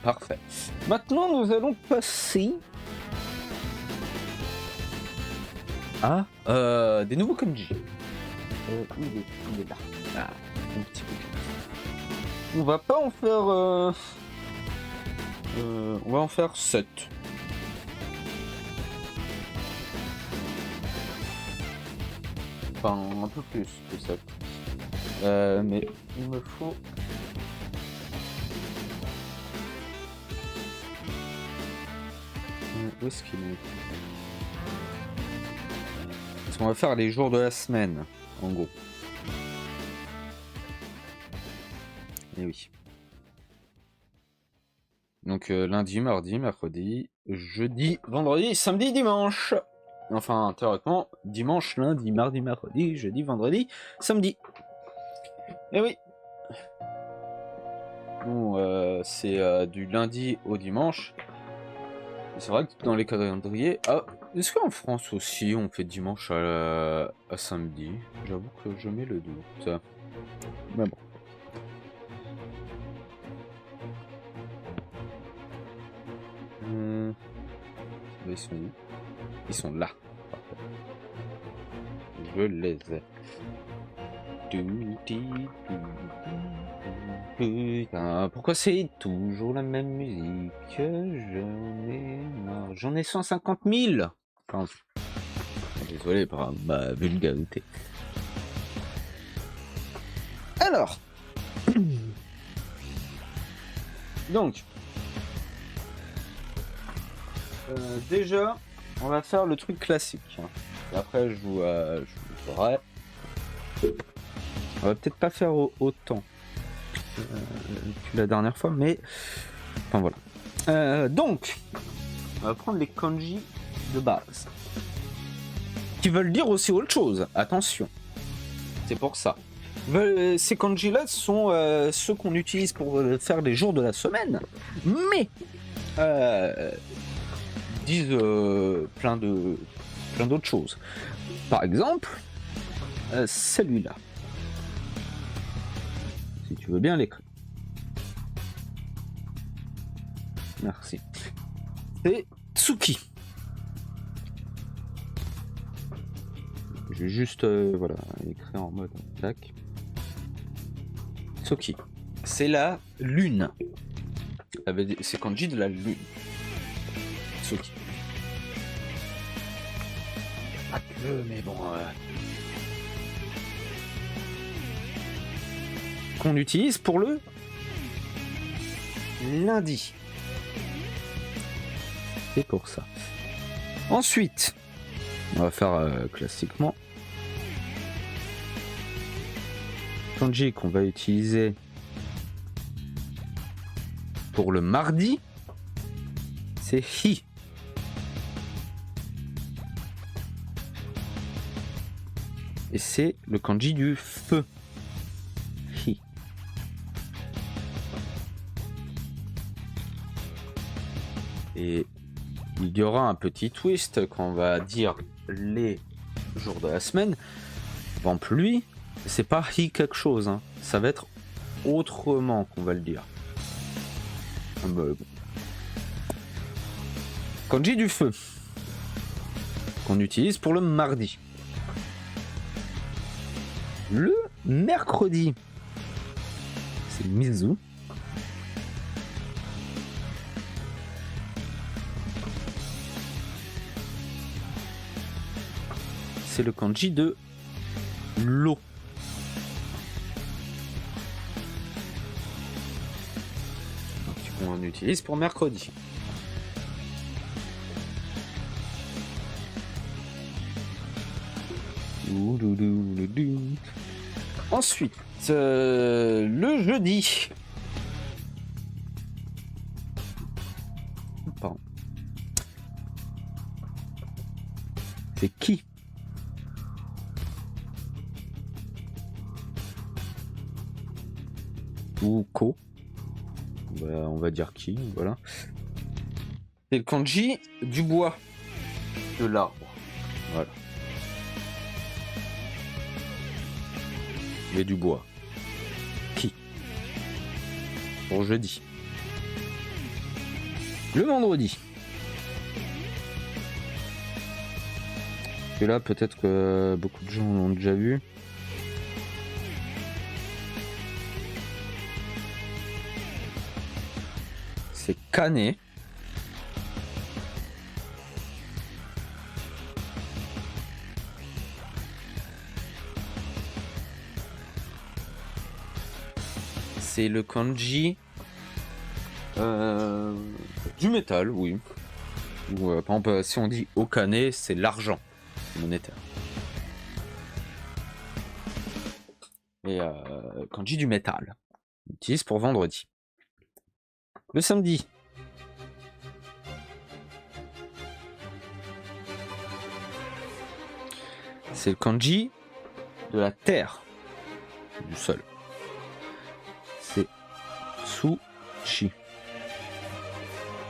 Parfait. Maintenant, nous allons passer à des nouveaux kanji. Il est là. Ah, un petit peu. On va pas en faire... on va en faire 7. Enfin, un peu plus que 7. Mais il me faut... Où est-ce qu'il est? Parce qu'on va faire les jours de la semaine, en gros. Et oui. Donc lundi, mardi, mercredi, jeudi, vendredi, samedi, dimanche. Enfin, théoriquement, dimanche, lundi, mardi, mercredi, jeudi, vendredi, samedi. Et oui. Bon, c'est du lundi au dimanche. C'est vrai que dans les calendriers... Ah, est-ce qu'en France aussi on fait dimanche à samedi? J'avoue que je mets le doute. Mais bon. Ils sont où? Ils sont là. Parfait. Je les ai. Putain, pourquoi c'est toujours la même musique? J'en ai marre. J'en ai 150 000. Enfin, désolé pour ma vulgarité. Alors. Donc. Déjà, on va faire le truc classique. Et après, je vous ferai. On va peut-être pas faire autant que la dernière fois, mais enfin voilà. Donc, on va prendre les kanji de base, qui veulent dire aussi autre chose. Attention, c'est pour ça. Ces kanji-là sont ceux qu'on utilise pour faire les jours de la semaine, mais disent plein d'autres choses. Par exemple, celui-là. Si tu veux bien l'écrire. Merci. C'est Tsuki. Je vais juste voilà, écrire en mode tac. Tsuki. C'est la lune. C'est kanji de la lune. Tsuki. Pas que, mais bon. Qu'on utilise pour le lundi. C'est pour ça. Ensuite, on va faire classiquement. Kanji qu'on va utiliser pour le mardi, c'est hi. Et c'est le kanji du feu. Hi. Et il y aura un petit twist quand on va dire les jours de la semaine. Par exemple, lui, c'est pas hi quelque chose, hein. Ça va être autrement qu'on va le dire. Bon. Kanji du feu qu'on utilise pour le mardi. Le mercredi, c'est Mizu. C'est le kanji de l'eau. On utilise pour mercredi. Ensuite, le jeudi. Pardon. C'est qui? Ou ko. On va dire qui, voilà. C'est le kanji du bois. De l'arbre. Voilà. Et du bois. Qui? Pour jeudi. Le vendredi. Et là, peut-être que beaucoup de gens l'ont déjà vu. C'est Kane. C'est le kanji du métal, oui. Ou, par exemple, si on dit Okane, c'est l'argent monétaire. Et kanji du métal. On utilise pour vendredi. Le samedi. C'est le kanji de la terre, du sol. C'est Tsuchi.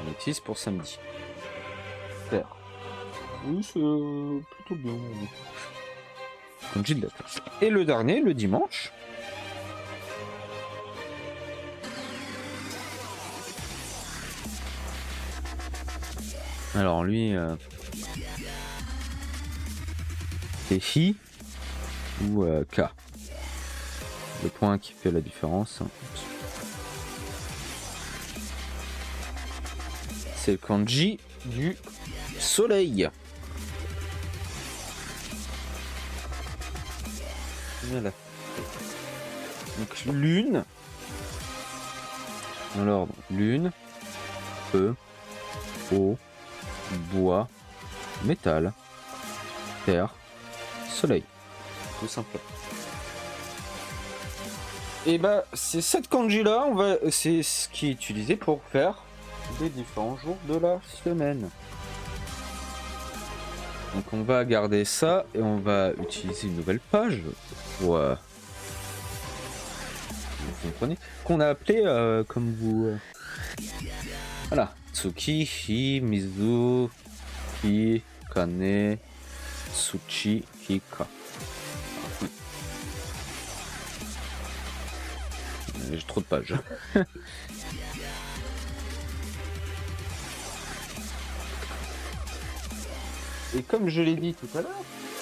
On utilise pour samedi. Terre. Oui, c'est plutôt bien. Kanji de la terre. Et le dernier, le dimanche. Alors lui, c'est Hi ou K. Le point qui fait la différence. C'est le kanji du soleil. Voilà. Donc lune. Dans l'ordre, lune, feu, eau, bois, métal, terre, soleil. Tout simplement. Et bah c'est cette kanji là, c'est ce qui est utilisé pour faire les différents jours de la semaine. Donc on va garder ça et on va utiliser une nouvelle page pour vous comprenez, qu'on a appelé comme vous voilà, Tsuki, Hi, Mizu, Hi, Kane, Tsuchi, Hika. J'ai trop de pages. Et comme je l'ai dit tout à l'heure,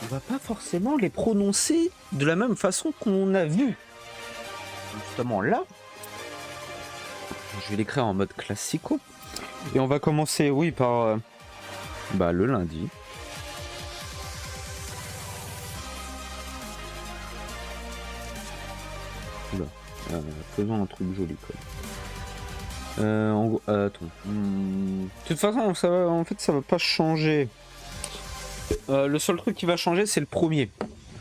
on va pas forcément les prononcer de la même façon qu'on a vu. Justement là, je vais l'écrire en mode classico. Et on va commencer, oui, par le lundi. Oula, faisons un truc joli quoi. En gros, attends. De toute façon, ça va, en fait, ça va pas changer. Le seul truc qui va changer, c'est le premier.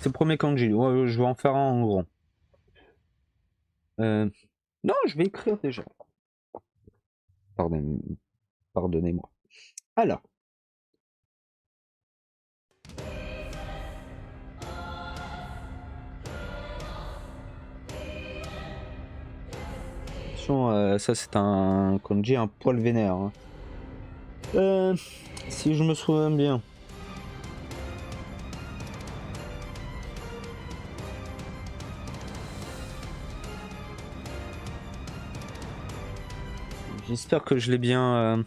C'est le premier kanji. Ouais, je vais en faire un en grand. Non, je vais écrire déjà. Pardonnez-moi. Alors. Attention, ça c'est un kanji un poil vénère. Hein. Si je me souviens bien. J'espère que je l'ai bien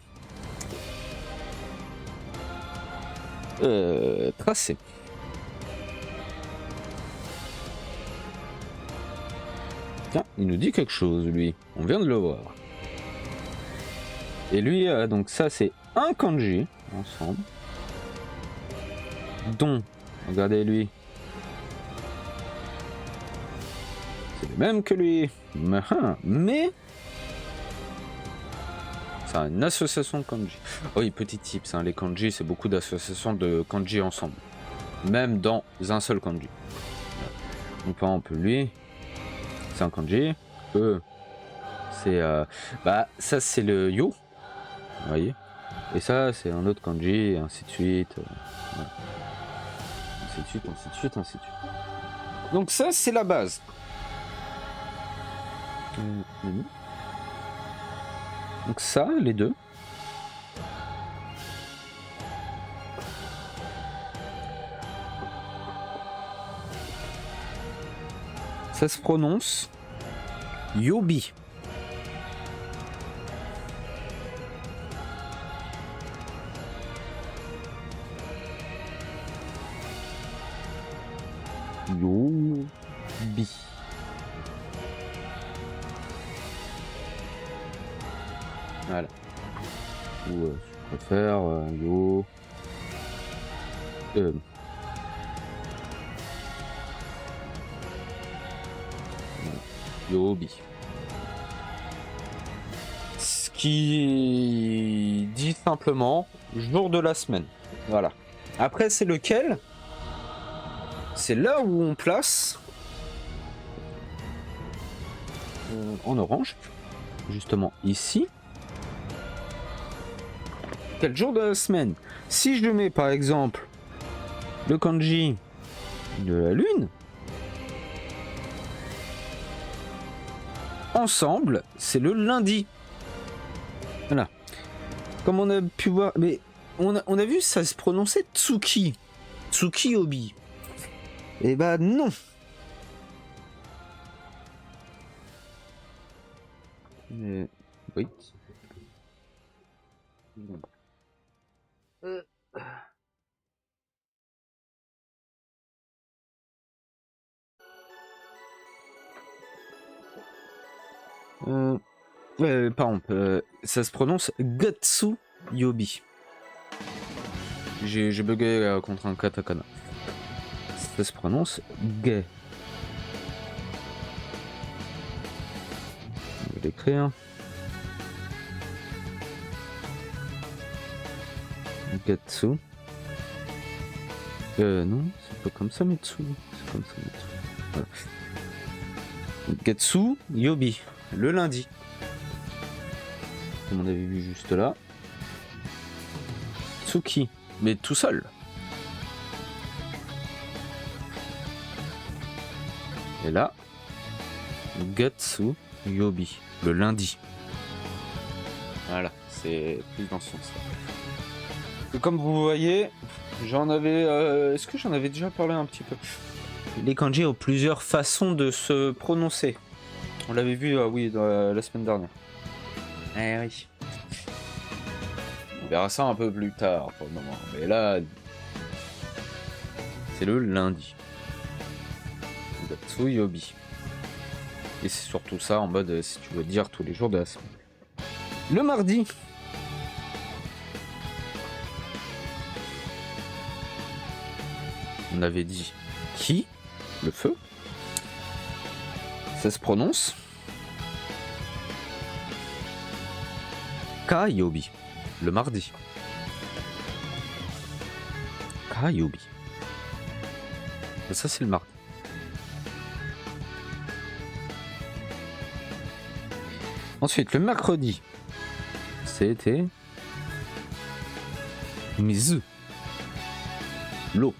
tracé. Tiens, il nous dit quelque chose, lui. On vient de le voir. Et lui, donc ça, c'est un kanji, ensemble. Dont, regardez lui. C'est le même que lui. Mais... c'est une association de kanji. Oui, petit tips, hein, les kanji, c'est beaucoup d'associations de kanji ensemble. Même dans un seul kanji. Donc par exemple, lui, c'est un kanji. C'est... ça c'est le yo. Vous voyez. Et ça, c'est un autre kanji, et ainsi de suite. Voilà. Ainsi de suite, ainsi de suite, ainsi de suite. Donc ça, c'est la base. Donc ça, les deux. Ça se prononce Yobi. Yobi. Voilà. Ou je préfère Yo. Yobi. Ce qui dit simplement jour de la semaine. Voilà. Après, c'est lequel? C'est là où on place en orange, justement ici. Quel jour de la semaine? Si je mets par exemple le kanji de la lune, ensemble, c'est le lundi. Voilà. Comme on a pu voir, mais on a vu ça se prononçait Tsuki. Tsuki Obi. Eh ben non. Wait. Par exemple, ça se prononce Gatsu Yobi. J'ai bugué contre un katakana. Ça se prononce Ge. On va l'écrire. Gatsu. Non, c'est pas comme ça, Mitsu. C'est comme ça, Mitsu. Voilà. Gatsu Yobi, le lundi. Comme on avait vu juste là. Tsuki, mais tout seul. Et là, Gatsu Yobi, le lundi. Voilà, c'est plus dans ce sens-là. Et comme vous voyez, j'en avais... Est-ce que j'en avais déjà parlé un petit peu? Les kanji ont plusieurs façons de se prononcer. On l'avait vu, oui, la semaine dernière. Eh oui. On verra ça un peu plus tard pour le moment. Mais là, c'est le lundi. Gatsu Yobi. Et c'est surtout ça en mode si tu veux dire tous les jours de la semaine. Le mardi. On avait dit qui, le feu. Ça se prononce Kayobi, le mardi. Kayobi. Et ça c'est le mardi. Ensuite, le mercredi, c'était Mizu, l'eau.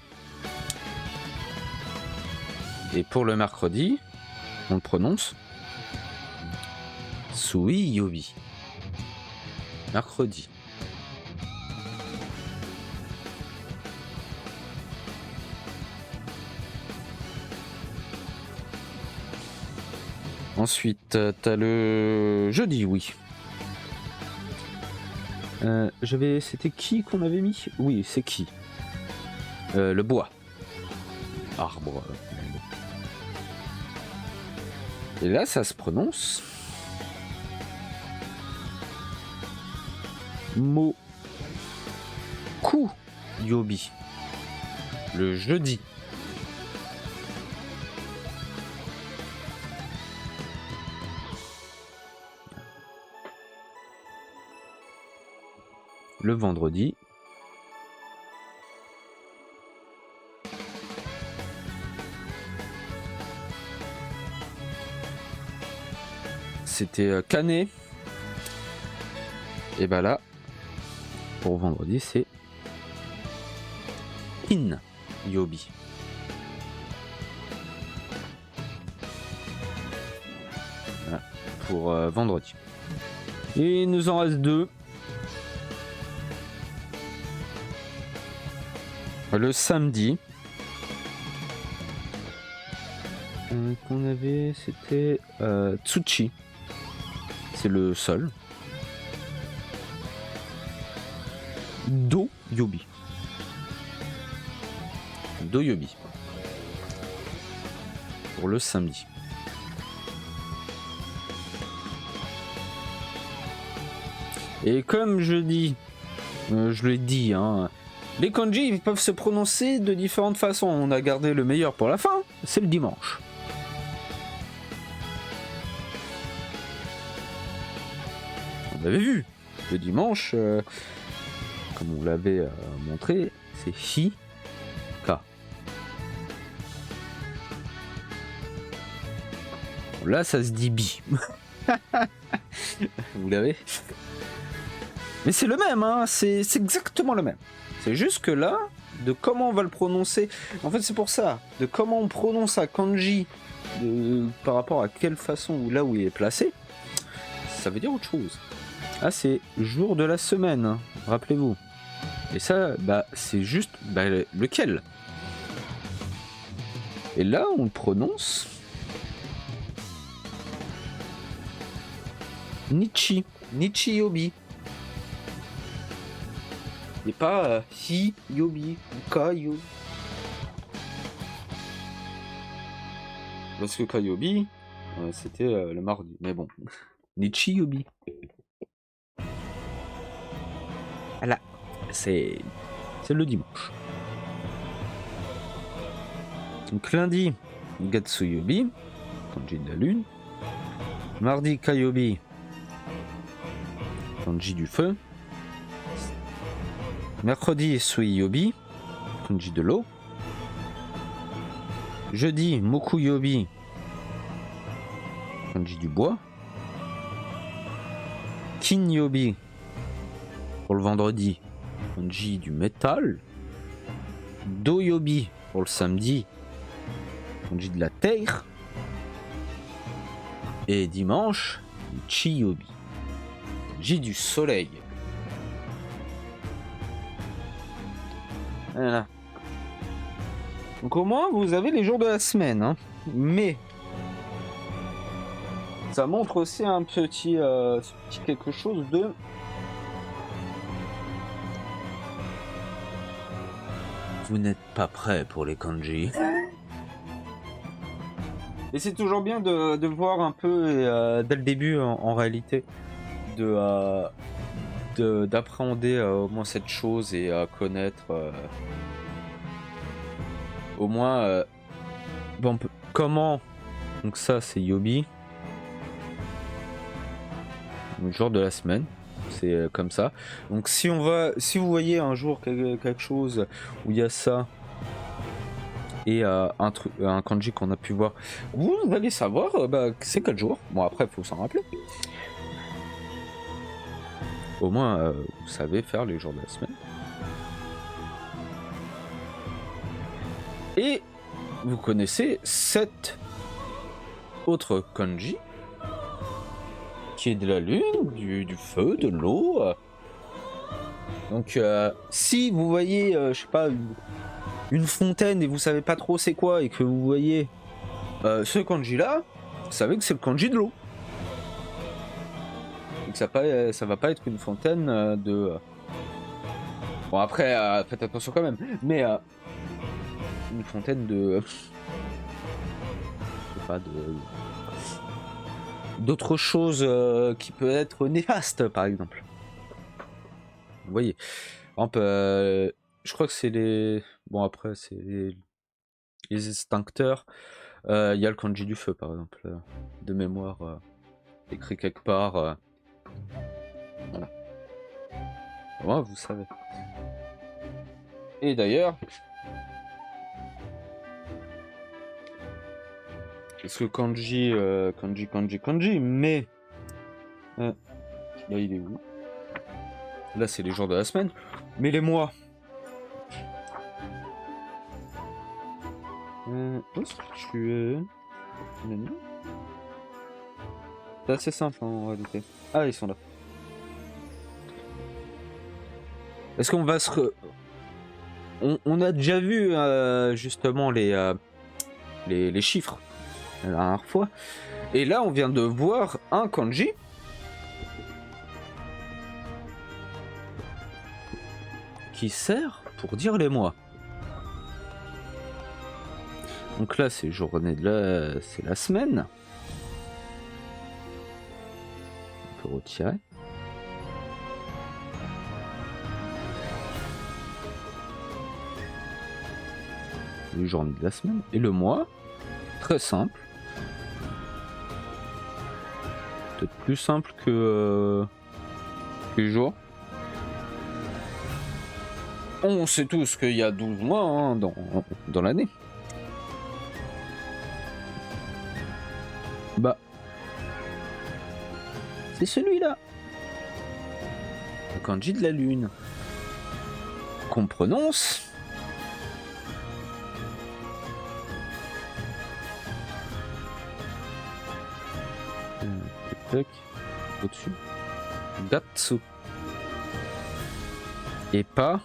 Et pour le mercredi, on le prononce Suiyobi. Mercredi. Ensuite, t'as le jeudi, oui. C'était qui qu'on avait mis? Oui, c'est qui? Le bois. Arbre. Et là, ça se prononce Moku Yobi. Le jeudi. Le vendredi. C'était Kane. Et bah là, pour vendredi, c'est In Yobi. Voilà, pour vendredi. Et il nous en reste deux. Le samedi. Qu'on avait, c'était Tsuchi. C'est le sol. Do Yobi. Do Yobi. pour le samedi. Et comme je dis, je l'ai dit, hein, les kanji ils peuvent se prononcer de différentes façons. On a gardé le meilleur pour la fin, c'est le dimanche. On l'avait vu, le dimanche, comme on l'avait montré, c'est hi-ka. Là, ça se dit bi. Vous l'avez? Mais c'est le même, hein, c'est exactement le même. C'est juste que là, de comment on va le prononcer, en fait c'est pour ça, de comment on prononce un kanji par rapport à quelle façon ou là où il est placé, ça veut dire autre chose. Ah, c'est jour de la semaine, hein, rappelez-vous. Et ça, bah c'est juste lequel. Et là, on le prononce Nichi, Nichi-yobi. Et pas hi-yobi ou ka-yobi. Parce que ka-yobi, c'était le mardi. Mais bon, Nichi-yobi. Voilà, c'est le dimanche. Donc lundi, Gatsu-yobi, kanji de la lune. Mardi, Ka-yobi, kanji du feu. Mercredi, Sui-yobi, kanji de l'eau. Jeudi, Moku-yobi, kanji du bois. Kin-yobi, pour le vendredi, kanji du métal. Do-yobi, pour le samedi, kanji de la terre. Et dimanche, Chi-yobi, kanji du soleil. Voilà. Donc au moins vous avez les jours de la semaine, hein. Mais ça montre aussi un petit quelque chose de vous n'êtes pas prêt pour les kanji. Et c'est toujours bien de voir un peu dès le début en réalité d'appréhender au moins cette chose et connaître au moins bon, comment. Donc ça c'est yobi, le jour de la semaine, c'est comme ça. Donc si vous voyez un jour quelque chose où il y a ça et un kanji qu'on a pu voir, vous allez savoir c'est quel jour. Bon, après il faut s'en rappeler. Au moins vous savez faire les jours de la semaine. Et vous connaissez 7 autres kanji qui est de la lune, du feu, de l'eau. Donc si vous voyez je sais pas une fontaine et vous savez pas trop c'est quoi et que vous voyez ce kanji là, vous savez que c'est le kanji de l'eau. Donc ça va pas être une fontaine de bon après faites attention quand même, mais une fontaine de je sais pas d'autres choses qui peut être néfaste par exemple. Vous voyez, par exemple, je crois que c'est les bon après c'est les extincteurs. Il y a le kanji du feu par exemple de mémoire écrit quelque part. Voilà. Moi, vous savez. Et d'ailleurs, parce que kanji, mais là il est où? Là c'est les jours de la semaine, mais les mois. Où est-ce que tu es? C'est assez simple en réalité. Ah, ils sont là. Est-ce qu'on va on a déjà vu justement les chiffres la dernière fois. Et là, on vient de voir un kanji qui sert pour dire les mois. Donc là, c'est journée c'est la semaine. On peut retirer. Les journées de la semaine. Et le mois, très simple. Peut-être plus simple que les jours. On sait tous qu'il y a 12 mois hein, dans l'année. Bah, c'est celui-là. Le kanji de la lune. Qu'on prononce. Au-dessus. Gatsu. Et pas.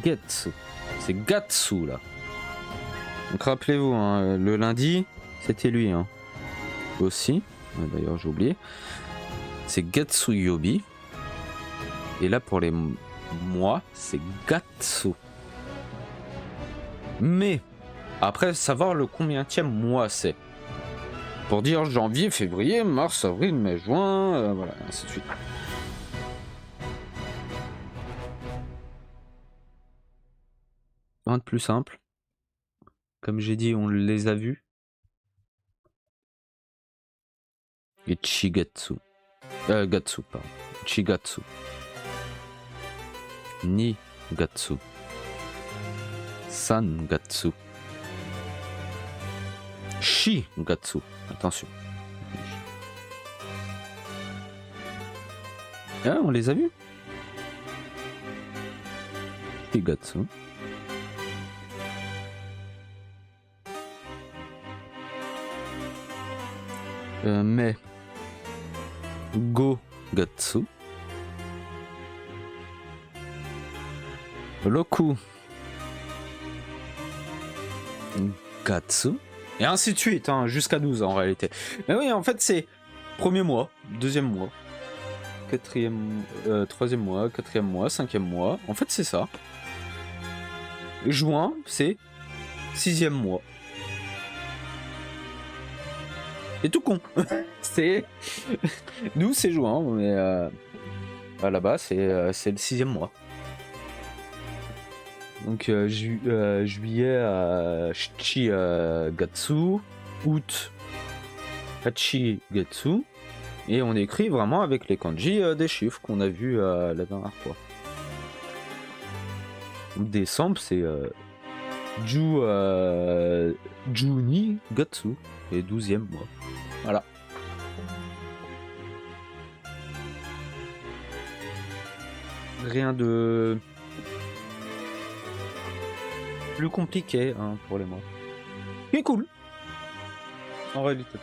Getsu. C'est Gatsu là. Donc rappelez-vous, hein, le lundi, c'était lui. Hein. Aussi. D'ailleurs, j'ai oublié. C'est Gatsu Yobi. Et là, pour les mois, c'est Gatsu. Mais, après, savoir le combienième mois c'est. Pour dire janvier, février, mars, avril, mai, juin, voilà, ainsi de suite. Rien de plus simple. Comme j'ai dit, on les a vus. Et Chigatsu. Gatsu, pardon. Chigatsu. Nigatsu. Sangatsu. Shigatsu. Attention. Ah, on les a vus. Shigatsu. Mais Go-gatsu. Roku Gatsu. Et ainsi de suite, hein, jusqu'à 12 en réalité. Mais oui, en fait, c'est premier mois, deuxième mois, quatrième, troisième mois, quatrième mois, cinquième mois. En fait, c'est ça. Juin, c'est sixième mois. C'est tout con. C'est nous, c'est juin, mais là-bas, c'est le sixième mois. Donc juillet Shichigatsu, août Hachigatsu, et on écrit vraiment avec les kanji des chiffres qu'on a vu la dernière fois. Décembre c'est Junigatsu et 12e mois. Voilà. Rien de plus compliqué hein, pour les mois. C'est cool. En réalité.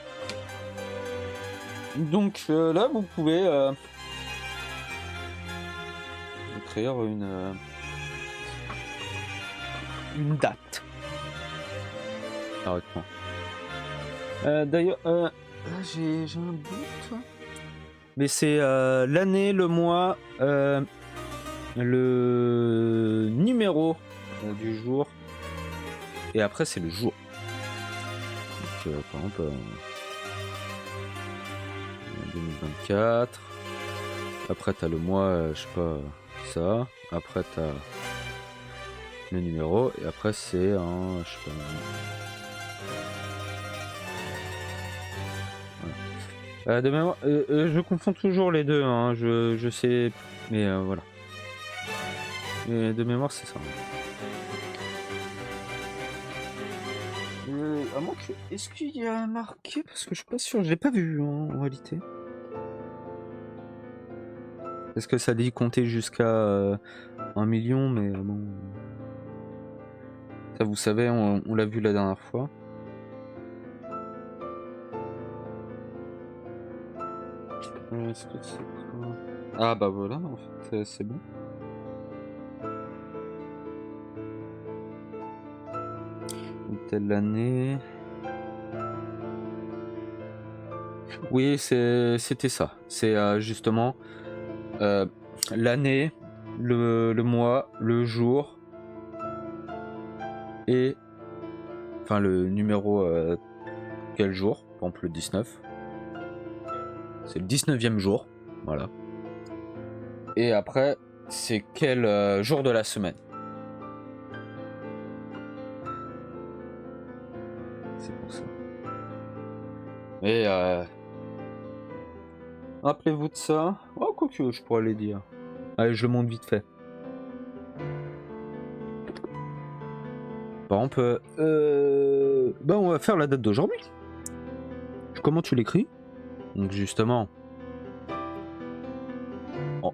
Donc là vous pouvez écrire une date. Arrête-moi. D'ailleurs, j'ai un doute. Mais c'est l'année, le mois, le numéro du jour. Et après, c'est le jour. Donc, par exemple, 2024. Après, t'as le mois, je sais pas, ça. Après, t'as le numéro. Et après, c'est un, je sais pas. De mémoire, je confonds toujours les deux, hein, je sais, mais voilà. Et de mémoire, c'est ça. À moins que... Est-ce qu'il y a marqué? Parce que je suis pas sûr, je l'ai pas vu hein, en réalité. Est-ce que ça dit compter jusqu'à 1 million? Mais bon... Ça, vous savez, on l'a vu la dernière fois. Est-ce que c'est quoi? Ah bah voilà, en fait, c'est bon. Telle année. Oui, c'était ça. C'est justement l'année le mois, le jour et enfin le numéro quel jour, par exemple le 19. C'est le 19e jour, voilà. Et après, c'est quel jour de la semaine. C'est pour ça. Et rappelez-vous de ça. Oh, quoi que je pourrais les dire. Allez, je le montre vite fait. Par exemple, on va faire la date d'aujourd'hui. Comment tu l'écris? Donc justement,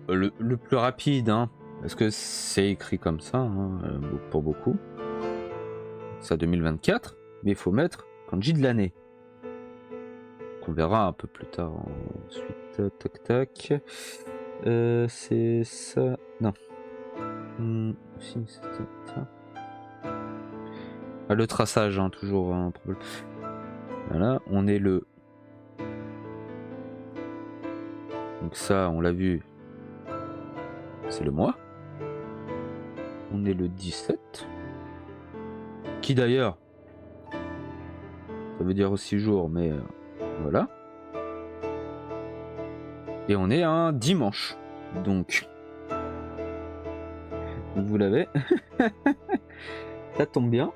le plus rapide, hein, parce que c'est écrit comme ça, hein, pour beaucoup. C'est 2024, mais il faut mettre kanji de l'année. Qu'on verra un peu plus tard. Ensuite, tac tac. C'est ça. Non. Si, c'est ça. Ah, le traçage, hein, toujours un problème. Voilà, on est le. Donc ça, on l'a vu. C'est le mois. On est le 17. Qui d'ailleurs, ça veut dire aussi jour, mais voilà. Et on est un dimanche. Donc vous l'avez. Ça tombe bien.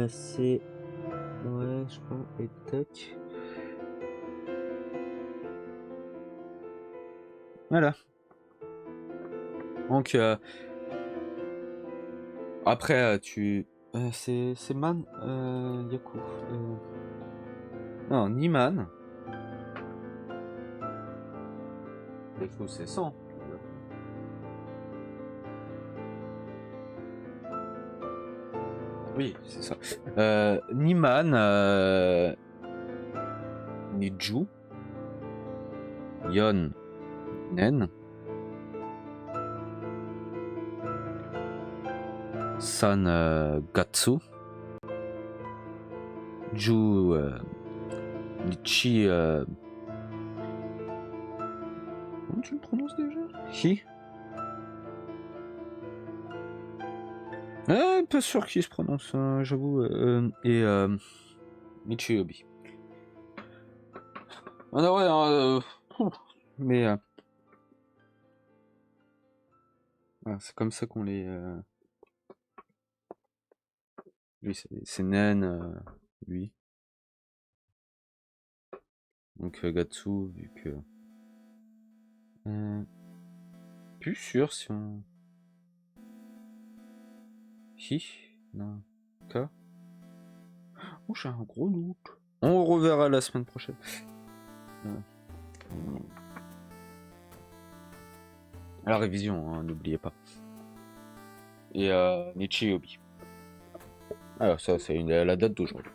C'est... Ouais, je crois. Et tac. Voilà. Donc, après, tu... c'est Man... Yaku. Non, Niman. Yaku, c'est 100. Oui, c'est ça. Niman, Niju, Yon, Nen, San, Gatsu, Ju, Nichi, comment tu le prononces déjà? Hi. Pas sûr qu'il se prononce, j'avoue. Et Michiobi. Ah ouais, mais voilà, c'est comme ça qu'on les. Oui, c'est Nen, lui. Donc Gatsu, vu que. Plus sûr si on. Hi. Non. K. Oh, j'ai un gros doute. On reverra la semaine prochaine. À la révision, hein, n'oubliez pas. Et Nichiobi. Alors ça, c'est la date d'aujourd'hui.